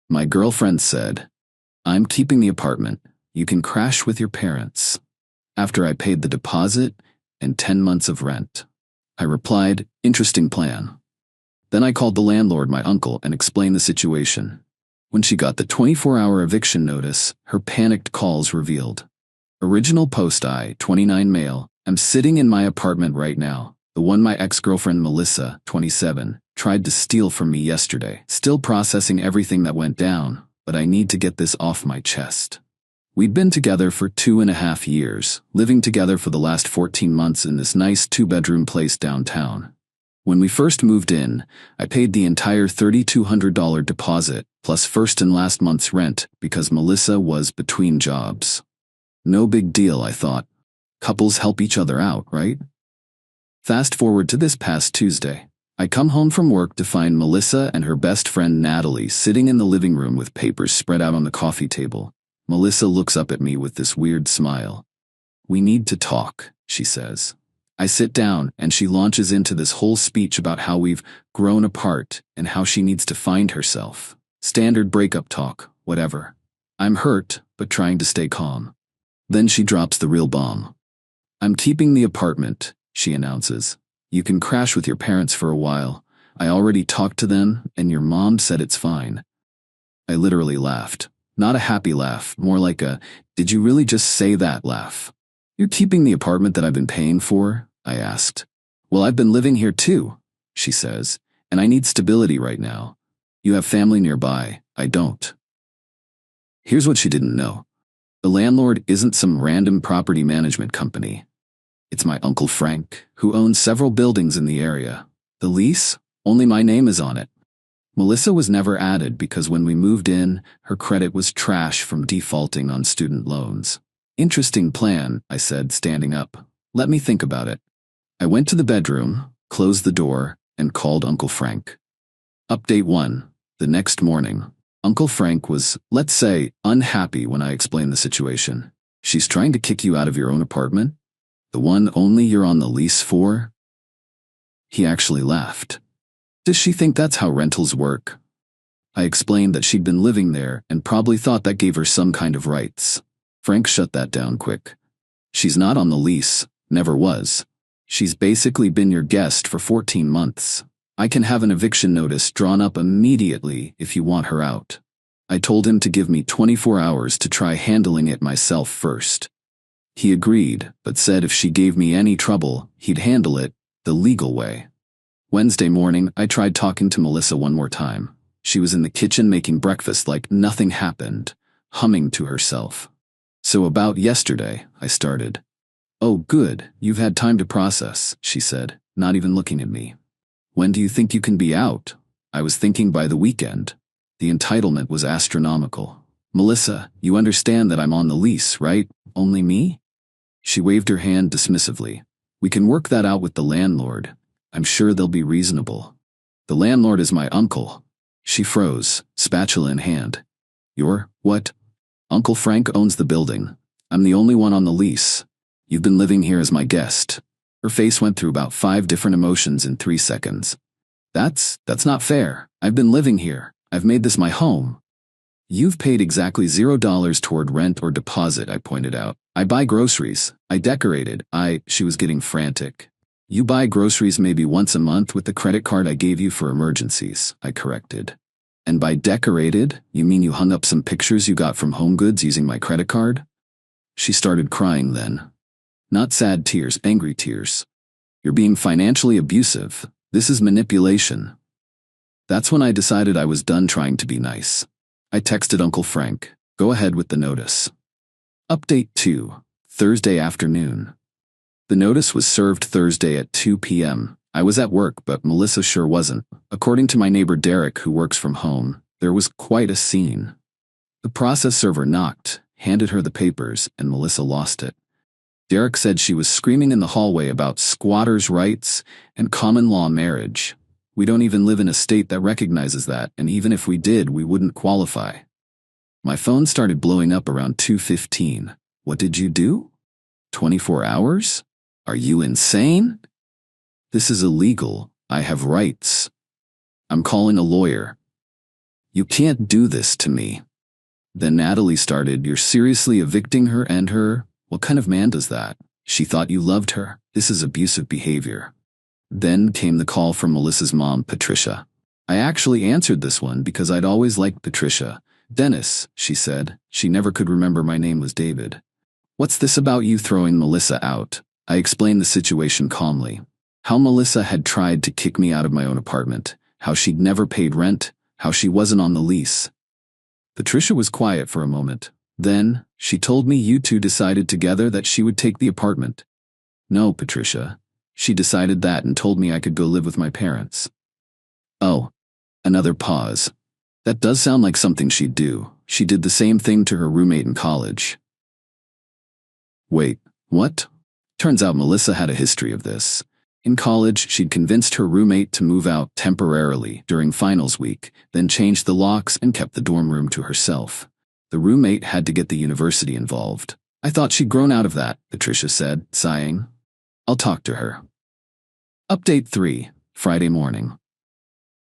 My girlfriend said, "I'm keeping the apartment. You can crash with your parents." After I paid the deposit and 10 months of rent. I replied, "Interesting plan." Then I called the landlord, my uncle, and explained the situation. When she got the 24-hour eviction notice, her panicked calls revealed. Original post: I, 29 male, am sitting in my apartment right now. The one my ex-girlfriend Melissa, 27, tried to steal from me yesterday. Still processing everything that went down, but I need to get this off my chest. We'd been together for 2.5 years, living together for the last 14 months in this nice 2-bedroom place downtown. When we first moved in, I paid the entire $3,200 deposit, plus first and last month's rent, because Melissa was between jobs. No big deal, I thought. Couples help each other out, right? Fast forward to this past Tuesday. I come home from work to find Melissa and her best friend Natalie sitting in the living room with papers spread out on the coffee table. Melissa looks up at me with this weird smile. "We need to talk," she says. I sit down, and she launches into this whole speech about how we've grown apart and how she needs to find herself. Standard breakup talk, whatever. I'm hurt, but trying to stay calm. Then she drops the real bomb. "I'm keeping the apartment," she announces. "You can crash with your parents for a while. I already talked to them, and your mom said it's fine." I literally laughed. Not a happy laugh, more like a, "Did you really just say that?" laugh. "You're keeping the apartment that I've been paying for?" I asked. "Well, I've been living here too," she says, "and I need stability right now. You have family nearby, I don't." Here's what she didn't know. The landlord isn't some random property management company. It's my Uncle Frank, who owns several buildings in the area. The lease? Only my name is on it. Melissa was never added because when we moved in, her credit was trash from defaulting on student loans. "Interesting plan," I said, standing up. "Let me think about it." I went to the bedroom, closed the door, and called Uncle Frank. Update 1. The next morning, Uncle Frank was, let's say, unhappy when I explained the situation. "She's trying to kick you out of your own apartment? The one only you're on the lease for?" He actually laughed. "Does she think that's how rentals work?" I explained that she'd been living there and probably thought that gave her some kind of rights. Frank shut that down quick. "She's not on the lease, never was. She's basically been your guest for 14 months. I can have an eviction notice drawn up immediately if you want her out." I told him to give me 24 hours to try handling it myself first. He agreed, but said if she gave me any trouble, he'd handle it the legal way. Wednesday morning, I tried talking to Melissa one more time. She was in the kitchen making breakfast like nothing happened, humming to herself. "So about yesterday," I started. "Oh, good, you've had time to process," she said, not even looking at me. "When do you think you can be out?" I was thinking by the weekend. The entitlement was astronomical. "Melissa, you understand that I'm on the lease, right? Only me?" She waved her hand dismissively. "We can work that out with the landlord. I'm sure they'll be reasonable." "The landlord is my uncle." She froze, spatula in hand. "Your what?" "Uncle Frank owns the building. I'm the only one on the lease. You've been living here as my guest." Her face went through about 5 different emotions in 3 seconds. That's not fair. I've been living here. I've made this my home." "You've paid exactly $0 toward rent or deposit," I pointed out. "I buy groceries. I decorated. She was getting frantic. "You buy groceries maybe once a month with the credit card I gave you for emergencies," I corrected. "And by decorated, you mean you hung up some pictures you got from HomeGoods using my credit card?" She started crying then. Not sad tears, angry tears. "You're being financially abusive. This is manipulation." That's when I decided I was done trying to be nice. I texted Uncle Frank, "Go ahead with the notice." Update 2. Thursday afternoon. The notice was served Thursday at 2 p.m. I was at work, but Melissa sure wasn't. According to my neighbor Derek, who works from home, there was quite a scene. The process server knocked, handed her the papers, and Melissa lost it. Derek said she was screaming in the hallway about squatters' rights and common law marriage. We don't even live in a state that recognizes that, and even if we did, we wouldn't qualify. My phone started blowing up around 2:15. "What did you do? 24 hours? Are you insane? This is illegal. I have rights. I'm calling a lawyer." You can't do this to me. Then Natalie started, you're seriously evicting her and her? What kind of man does that? She thought you loved her. This is abusive behavior. Then came the call from Melissa's mom, Patricia. I actually answered this one because I'd always liked Patricia. Dennis, she said. She never could remember my name was David. What's this about you throwing Melissa out? I explained the situation calmly. How Melissa had tried to kick me out of my own apartment, how she'd never paid rent, how she wasn't on the lease. Patricia was quiet for a moment. Then, she told me you two decided together that she would take the apartment. No, Patricia. She decided that and told me I could go live with my parents. Oh. Another pause. That does sound like something she'd do. She did the same thing to her roommate in college. Wait, what? Turns out Melissa had a history of this. In college, she'd convinced her roommate to move out temporarily during finals week, then changed the locks and kept the dorm room to herself. The roommate had to get the university involved. I thought she'd grown out of that, Patricia said, sighing. I'll talk to her. Update 3, Friday morning.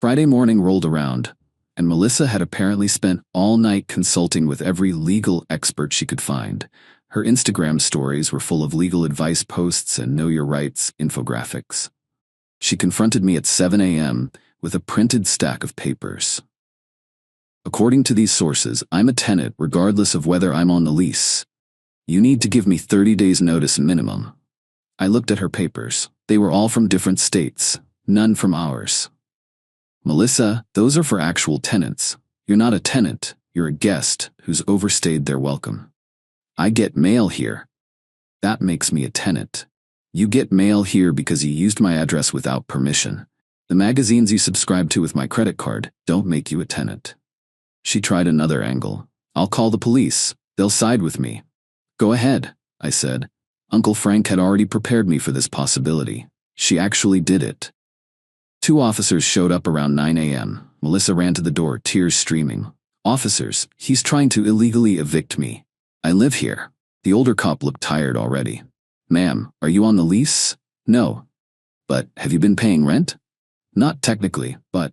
Friday morning rolled around, and Melissa had apparently spent all night consulting with every legal expert she could find. Her Instagram stories were full of legal advice posts and know your rights infographics. She confronted me at 7 a.m. with a printed stack of papers. According to these sources, I'm a tenant regardless of whether I'm on the lease. You need to give me 30 days notice minimum. I looked at her papers. They were all from different states, none from ours. Melissa, those are for actual tenants. You're not a tenant, you're a guest who's overstayed their welcome. I get mail here. That makes me a tenant. You get mail here because you used my address without permission. The magazines you subscribe to with my credit card don't make you a tenant. She tried another angle. I'll call the police. They'll side with me. Go ahead, I said. Uncle Frank had already prepared me for this possibility. She actually did it. 2 officers showed up around 9 a.m. Melissa ran to the door, tears streaming. Officers, he's trying to illegally evict me. I live here. The older cop looked tired already. Ma'am, are you on the lease? No. But have you been paying rent? Not technically, but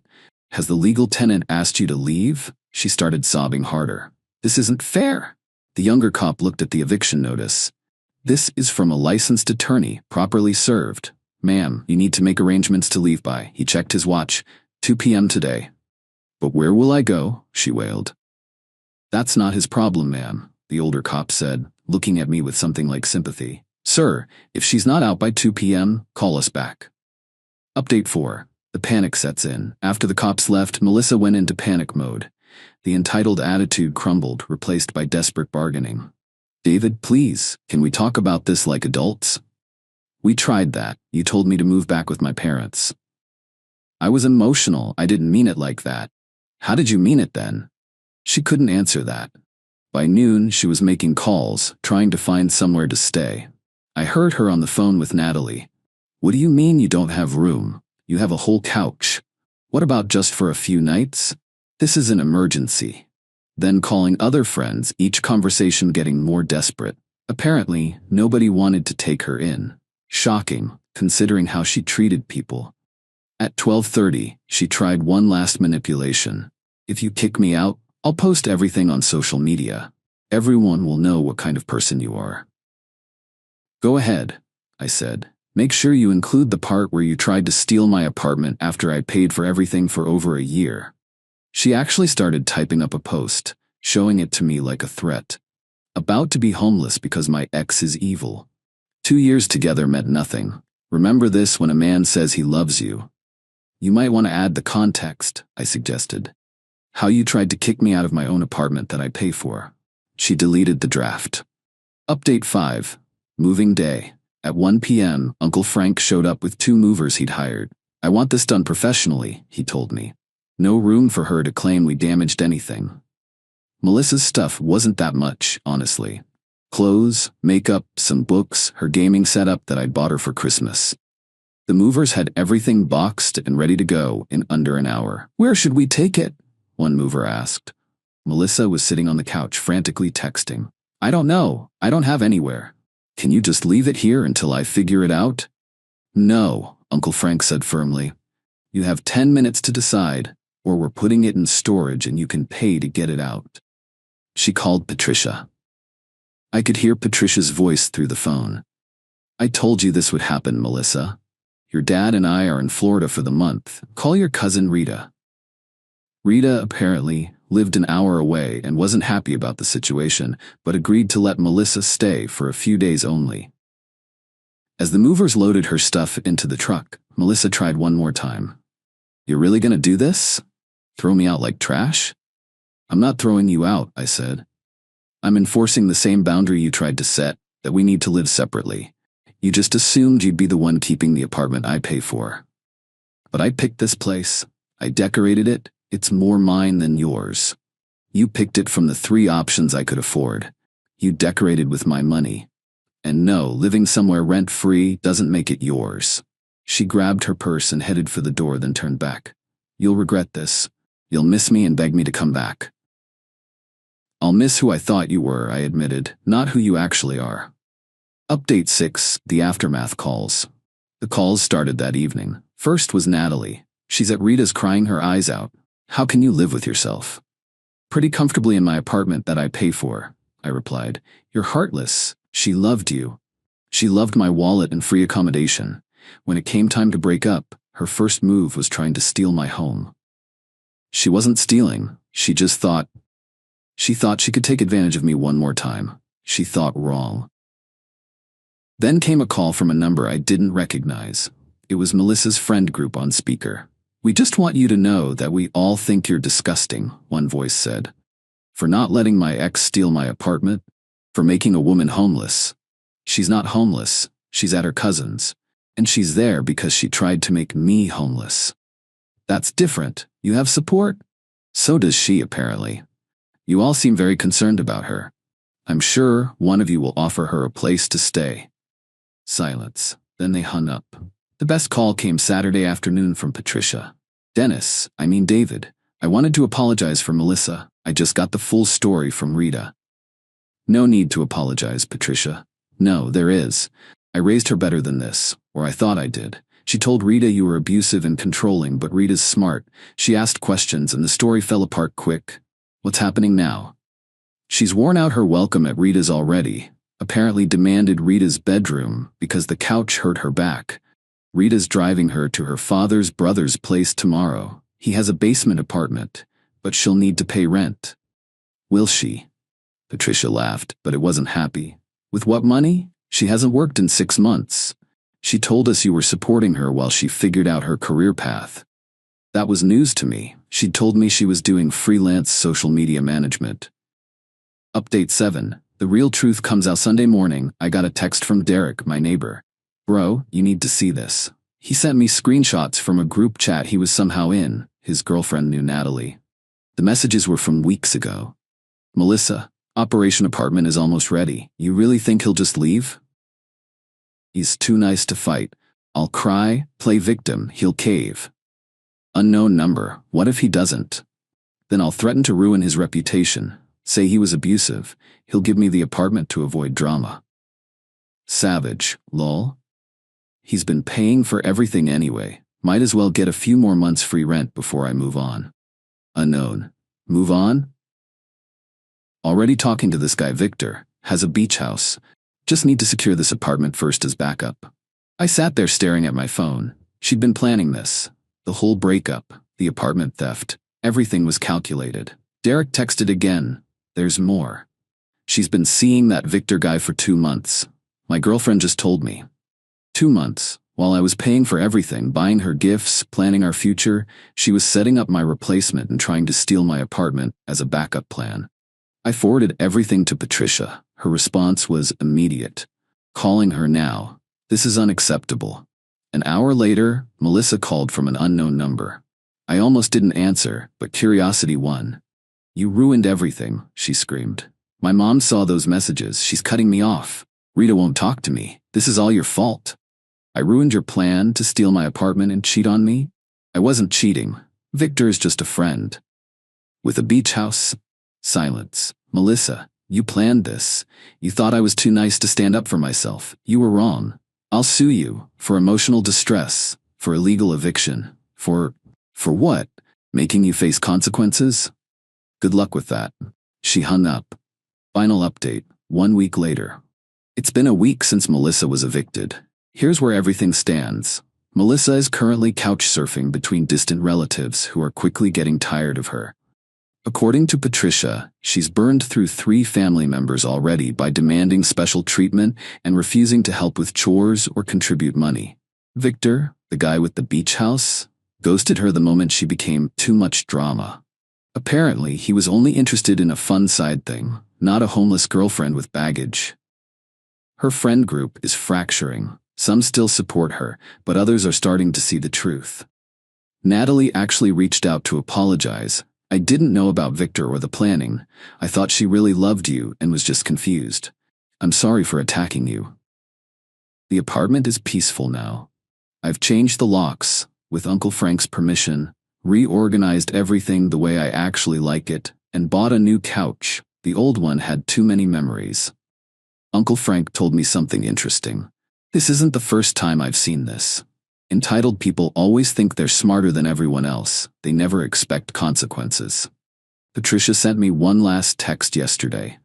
has the legal tenant asked you to leave? She started sobbing harder. This isn't fair. The younger cop looked at the eviction notice. This is from a licensed attorney, properly served. Ma'am, you need to make arrangements to leave by. He checked his watch. 2 p.m. today. But where will I go? She wailed. That's not his problem, ma'am, the older cop said, looking at me with something like sympathy. Sir, if she's not out by 2 p.m., call us back. Update 4. The panic sets in. After the cops left, Melissa went into panic mode. The entitled attitude crumbled, replaced by desperate bargaining. David, please, can we talk about this like adults? We tried that. You told me to move back with my parents. I was emotional. I didn't mean it like that. How did you mean it then? She couldn't answer that. By noon, she was making calls, trying to find somewhere to stay. I heard her on the phone with Natalie. What do you mean you don't have room? You have a whole couch. What about just for a few nights? This is an emergency. Then calling other friends, each conversation getting more desperate. Apparently, nobody wanted to take her in. Shocking, considering how she treated people. At 12:30, she tried one last manipulation. If you kick me out, I'll post everything on social media. Everyone will know what kind of person you are. Go ahead, I said. Make sure you include the part where you tried to steal my apartment after I paid for everything for over a year. She actually started typing up a post, showing it to me like a threat. About to be homeless because my ex is evil. 2 years together meant nothing. Remember this when a man says he loves you. You might want to add the context, I suggested. How you tried to kick me out of my own apartment that I pay for. She deleted the draft. Update 5. Moving day. At 1 p.m., Uncle Frank showed up with 2 movers he'd hired. I want this done professionally, he told me. No room for her to claim we damaged anything. Melissa's stuff wasn't that much, honestly. Clothes, makeup, some books, her gaming setup that I'd bought her for Christmas. The movers had everything boxed and ready to go in under an hour. Where should we take it? One mover asked. Melissa was sitting on the couch frantically texting. I don't know. I don't have anywhere. Can you just leave it here until I figure it out? No, Uncle Frank said firmly. You have 10 minutes to decide. or we're putting it in storage and you can pay to get it out." She called Patricia. I could hear Patricia's voice through the phone. "I told you this would happen, Melissa. Your dad and I are in Florida for the month. Call your cousin Rita." Rita apparently lived an hour away and wasn't happy about the situation, but agreed to let Melissa stay for a few days only. As the movers loaded her stuff into the truck, Melissa tried one more time. "You're really gonna do this? Throw me out like trash?" "I'm not throwing you out," I said. "I'm enforcing the same boundary you tried to set, that we need to live separately. You just assumed you'd be the one keeping the apartment I pay for. But I picked this place. I decorated it. It's more mine than yours. You picked it from the 3 options I could afford. You decorated with my money. And no, living somewhere rent-free doesn't make it yours." She grabbed her purse and headed for the door, then turned back. "You'll regret this. You'll miss me and beg me to come back." "I'll miss who I thought you were," I admitted, "not who you actually are." Update 6, the aftermath calls. The calls started that evening. First was Natalie. She's at Rita's crying her eyes out. "How can you live with yourself?" "Pretty comfortably in my apartment that I pay for," I replied. "You're heartless. She loved you. She loved my wallet and free accommodation. When it came time to break up, her first move was trying to steal my home." "She wasn't stealing. She thought she could take advantage of me one more time. She thought wrong." Then came a call from a number I didn't recognize. It was Melissa's friend group on speaker. "We just want you to know that we all think you're disgusting," one voice said. "For not letting my ex steal my apartment. For making a woman homeless. She's not homeless, she's at her cousin's. And she's there because she tried to make me homeless. That's different. You have support? So does she, apparently. You all seem very concerned about her. I'm sure one of you will offer her a place to stay." Silence. Then they hung up. The best call came Saturday afternoon from Patricia. David, I wanted to apologize for Melissa. I just got the full story from Rita." "No need to apologize, Patricia." "No, there is. I raised her better than this, or I thought I did. She told Rita you were abusive and controlling, but Rita's smart. She asked questions and the story fell apart quick. What's happening now?" "She's worn out her welcome at Rita's already. Apparently demanded Rita's bedroom because the couch hurt her back. Rita's driving her to her father's brother's place tomorrow. He has a basement apartment, but she'll need to pay rent." "Will she?" Patricia laughed, but it wasn't happy. "With what money? She hasn't worked in 6 months. She told us you were supporting her while she figured out her career path." That was news to me. She'd told me she was doing freelance social media management. Update 7. The real truth comes out Sunday morning. I got a text from Derek, my neighbor. "Bro, you need to see this." He sent me screenshots from a group chat he was somehow in. His girlfriend knew Natalie. The messages were from weeks ago. "Melissa, Operation Apartment is almost ready. You really think he'll just leave? He's too nice to fight. I'll cry, play victim, he'll cave. Unknown number, what if he doesn't? Then I'll threaten to ruin his reputation, say he was abusive, he'll give me the apartment to avoid drama. Savage, lol. He's been paying for everything anyway, might as well get a few more months free rent before I move on. Unknown. Move on? Already talking to this guy Victor, has a beach house. Just need to secure this apartment first as backup. I sat there staring at my phone. She'd been planning this. The whole breakup, the apartment theft, everything was calculated. Derek texted again. There's more. She's been seeing that Victor guy for 2 months. My girlfriend just told me. 2 months. While I was paying for everything, buying her gifts, planning our future, she was setting up my replacement and trying to steal my apartment as a backup plan. I forwarded everything to Patricia. Her response was immediate. Calling her now. This is unacceptable. An hour later, Melissa called from an unknown number. I almost didn't answer, but curiosity won. You ruined everything, she screamed. My mom saw those messages. She's cutting me off. Rita won't talk to me. This is all your fault. I ruined your plan to steal my apartment and cheat on me? I wasn't cheating. Victor is just a friend. With a beach house? Silence. Melissa, you planned this. You thought I was too nice to stand up for myself. You were wrong. I'll sue you for emotional distress, for illegal eviction, for what? Making you face consequences? Good luck with that. She hung up. Final update, 1 week later. It's been a week since Melissa was evicted. Here's where everything stands. Melissa is currently couch surfing between distant relatives who are quickly getting tired of her. According to Patricia, she's burned through 3 family members already by demanding special treatment and refusing to help with chores or contribute money. Victor, the guy with the beach house, ghosted her the moment she became too much drama. Apparently, he was only interested in a fun side thing, not a homeless girlfriend with baggage. Her friend group is fracturing. Some still support her, but others are starting to see the truth. Natalie actually reached out to apologize. I didn't know about Victor or the planning. I thought she really loved you and was just confused. I'm sorry for attacking you. The apartment is peaceful now. I've changed the locks, with Uncle Frank's permission, reorganized everything the way I actually like it, and bought a new couch. The old one had too many memories. Uncle Frank told me something interesting. This isn't the first time I've seen this. Entitled people always think they're smarter than everyone else. They never expect consequences. Patricia sent me one last text yesterday.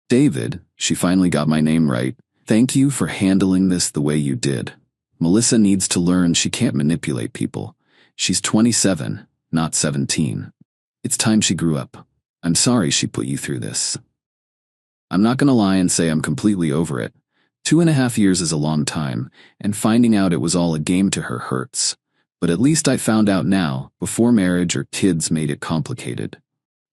David, she finally got my name right. Thank you for handling this the way you did. Melissa needs to learn she can't manipulate people. She's 27, not 17. It's time she grew up. I'm sorry she put you through this. I'm not gonna lie and say I'm completely over it. 2.5 years is a long time, and finding out it was all a game to her hurts. But at least I found out now, before marriage or kids made it complicated.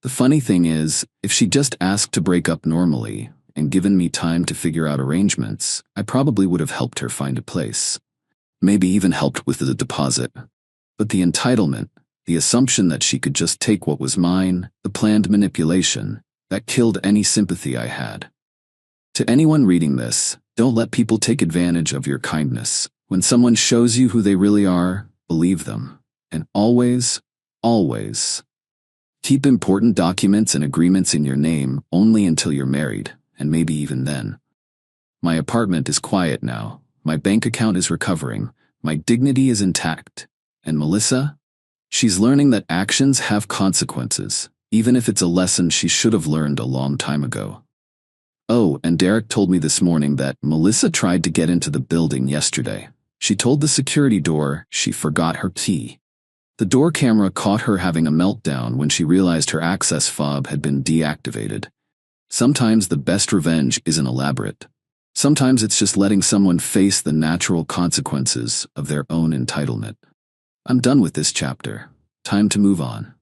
The funny thing is, if she just asked to break up normally, and given me time to figure out arrangements, I probably would have helped her find a place. Maybe even helped with the deposit. But the entitlement, the assumption that she could just take what was mine, the planned manipulation, that killed any sympathy I had. To anyone reading this, don't let people take advantage of your kindness. When someone shows you who they really are, believe them. And always, always, keep important documents and agreements in your name only until you're married, and maybe even then. My apartment is quiet now. My bank account is recovering. My dignity is intact. And Melissa? She's learning that actions have consequences, even if it's a lesson she should have learned a long time ago. Oh, and Derek told me this morning that Melissa tried to get into the building yesterday. She told the security door she forgot her key. The door camera caught her having a meltdown when she realized her access fob had been deactivated. Sometimes the best revenge isn't elaborate. Sometimes it's just letting someone face the natural consequences of their own entitlement. I'm done with this chapter. Time to move on.